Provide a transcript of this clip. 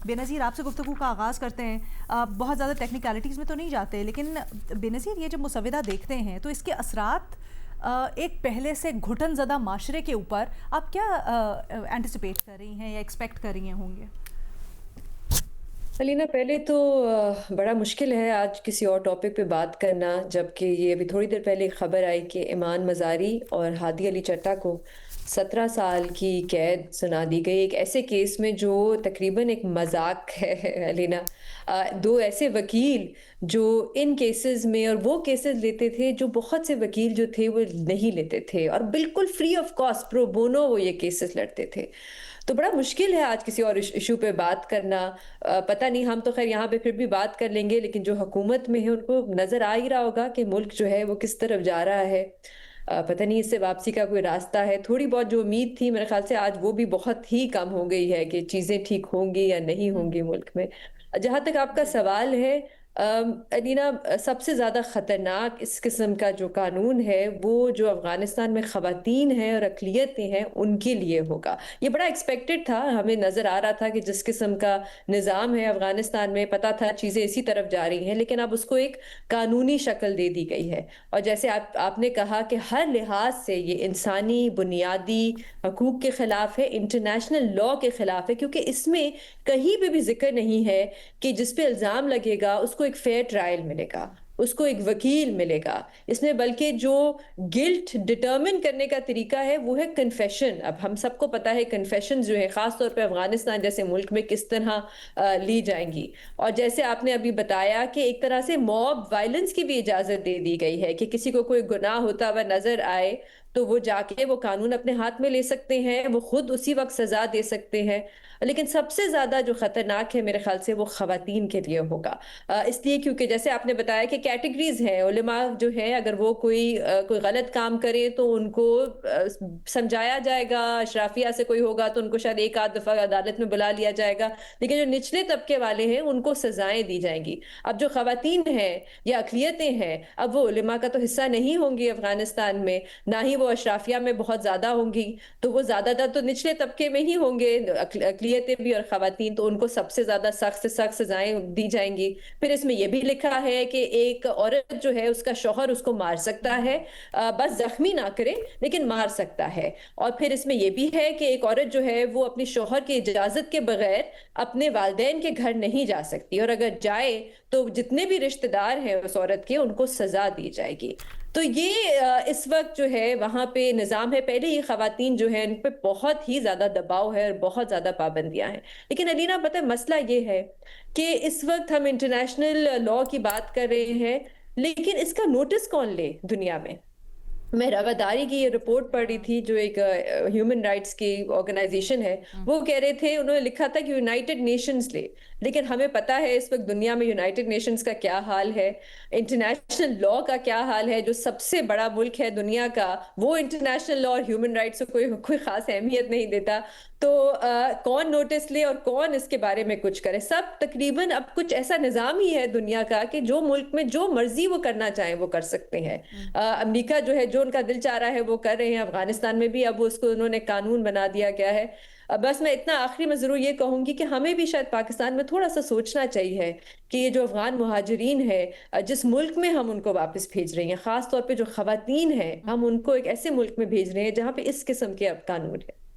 بے نظیر آپ سے گفتگو کا آغاز کرتے ہیں. بہت زیادہ ٹیکنیکلٹیز میں تو نہیں جاتے، لیکن بے نظیر یہ جب مسودہ دیکھتے ہیں تو اس کے اثرات ایک پہلے سے گھٹن زدہ معاشرے کے اوپر آپ کیا اینٹیسپیٹ کر رہی ہیں یا ایکسپیکٹ کر رہی ہیں ہوں گے؟ علینا، پہلے تو بڑا مشکل ہے آج کسی اور ٹاپک پہ بات کرنا، جبکہ یہ ابھی تھوڑی دیر پہلے خبر آئی کہ ایمان مزاری اور ہادی علی چٹا کو 17 سال کی قید سنا دی گئی ایک ایسے کیس میں جو تقریباً ایک مذاق ہے. علینا، دو ایسے وکیل جو ان کیسز میں اور وہ کیسز لیتے تھے جو بہت سے وکیل جو تھے وہ نہیں لیتے تھے، اور بالکل free of cost pro Bono وہ یہ کیسز لڑتے تھے. تو بڑا مشکل ہے آج کسی اور ایشو پہ بات کرنا. پتہ نہیں، ہم تو خیر یہاں پہ پھر بھی بات کر لیں گے، لیکن جو حکومت میں ہے ان کو نظر آ ہی رہا ہوگا کہ ملک جو ہے وہ کس طرف جا رہا ہے. پتہ نہیں اس سے واپسی کا کوئی راستہ ہے. تھوڑی بہت جو امید تھی میرے خیال سے آج وہ بھی بہت ہی کم ہو گئی ہے کہ چیزیں ٹھیک ہوں گی یا نہیں ہوں گی ملک میں. جہاں تک آپ کا جی سوال ہے ادینہ، سب سے زیادہ خطرناک اس قسم کا جو قانون ہے وہ جو افغانستان میں خواتین ہیں اور اقلیتیں ہیں ان کے لیے ہوگا. یہ بڑا ایکسپیکٹڈ تھا، ہمیں نظر آ رہا تھا کہ جس قسم کا نظام ہے افغانستان میں، پتہ تھا چیزیں اسی طرف جا رہی ہیں، لیکن اب اس کو ایک قانونی شکل دے دی گئی ہے. اور جیسے آپ نے کہا کہ ہر لحاظ سے یہ انسانی بنیادی حقوق کے خلاف ہے، انٹرنیشنل لا کے خلاف ہے، کیونکہ اس میں کہیں پہ بھی ذکر نہیں ہے کہ جس پہ الزام لگے گا اس کو ایک فیئر ٹرائل ملے گا، اس کو ایک وکیل ملے گا. اس میں بلکہ جو گلٹ ڈٹرمن کرنے کا طریقہ ہے وہ ہے کنفیشن. اب ہم سب کو پتا ہے کنفیشن جو ہے خاص طور پہ افغانستان جیسے ملک میں کس طرح لی جائیں گی. اور جیسے آپ نے ابھی بتایا کہ ایک طرح سے موب وائلنس کی بھی اجازت دے دی گئی ہے کہ کسی کو کوئی گناہ ہوتا ہوا نظر آئے تو وہ جا کے وہ قانون اپنے ہاتھ میں لے سکتے ہیں، وہ خود اسی وقت سزا دے سکتے ہیں. لیکن سب سے زیادہ جو خطرناک ہے میرے خیال سے وہ خواتین کے لیے ہوگا. اس لیے کیونکہ جیسے آپ نے بتایا کہ کیٹیگریز ہیں، علماء جو ہے اگر وہ کوئی غلط کام کرے تو ان کو سمجھایا جائے گا، اشرافیہ سے کوئی ہوگا تو ان کو شاید ایک آدھ دفعہ عدالت میں بلا لیا جائے گا، لیکن جو نچلے طبقے والے ہیں ان کو سزائیں دی جائیں گی. اب جو خواتین ہیں یا اقلیتیں ہیں اب وہ علماء کا تو حصہ نہیں ہوں گی افغانستان میں، نہ ہی وہ اشرافیہ میں بہت زیادہ ہوں گی، تو وہ زیادہ تر تو نچلے طبقے میں ہی ہوں گے اقلیتیں بھی اور خواتین، تو ان کو سب سے زیادہ سخت سے سخت سزائیں دی جائیں گی. پھر اس میں یہ بھی لکھا ہے کہ ایک عورت جو ہے اس کا شوہر اس کو مار سکتا ہے، بس زخمی نہ کرے لیکن مار سکتا ہے. اور پھر اس میں یہ بھی ہے کہ ایک عورت جو ہے وہ اپنی شوہر کی اجازت کے بغیر اپنے والدین کے گھر نہیں جا سکتی، اور اگر جائے تو جتنے بھی رشتہ دار ہیں اس عورت کے ان کو سزا دی جائے گی. تو یہ اس وقت جو ہے وہاں پہ نظام ہے. پہلے یہ خواتین جو ہیں ان پہ بہت ہی زیادہ دباؤ ہے اور بہت زیادہ پابندیاں ہیں. لیکن علینا پتہ ہے مسئلہ یہ ہے کہ اس وقت ہم انٹرنیشنل لا کی بات کر رہے ہیں، لیکن اس کا نوٹس کون لے دنیا میں؟ میں رواداری کی یہ رپورٹ پڑھ رہی تھی جو ایک ہیومن رائٹس کی آرگنائزیشن ہے، وہ کہہ رہے تھے، انہوں نے لکھا تھا کہ یونائٹڈ نیشنز لے. لیکن ہمیں پتا ہے اس وقت دنیا میں یونائٹڈ نیشنز کا کیا حال ہے، انٹرنیشنل لا کا کیا حال ہے. جو سب سے بڑا ملک ہے دنیا کا وہ انٹرنیشنل لا اور ہیومن رائٹس کو کوئی خاص اہمیت نہیں دیتا. تو کون نوٹس لے اور کون اس کے بارے میں کچھ کرے؟ سب تقریباً اب کچھ ایسا نظام ہی ہے دنیا کا کہ جو ملک میں جو مرضی وہ کرنا چاہیں وہ کر سکتے ہیں. امریکہ جو ہے جو ان کا دل چاہ رہا ہے وہ کر رہے ہیں. افغانستان میں بھی اب اس کو انہوں نے قانون بنا دیا گیا ہے. بس میں اتنا آخری میں ضرور یہ کہوں گی کہ ہمیں بھی شاید پاکستان میں تھوڑا سا سوچنا چاہیے کہ یہ جو افغان مہاجرین ہے جس ملک میں ہم ان کو واپس بھیج رہے ہیں، خاص طور پہ جو خواتین ہیں، ہم ان کو ایک ایسے ملک میں بھیج رہے ہیں جہاں پہ اس قسم کے اب قانون ہے.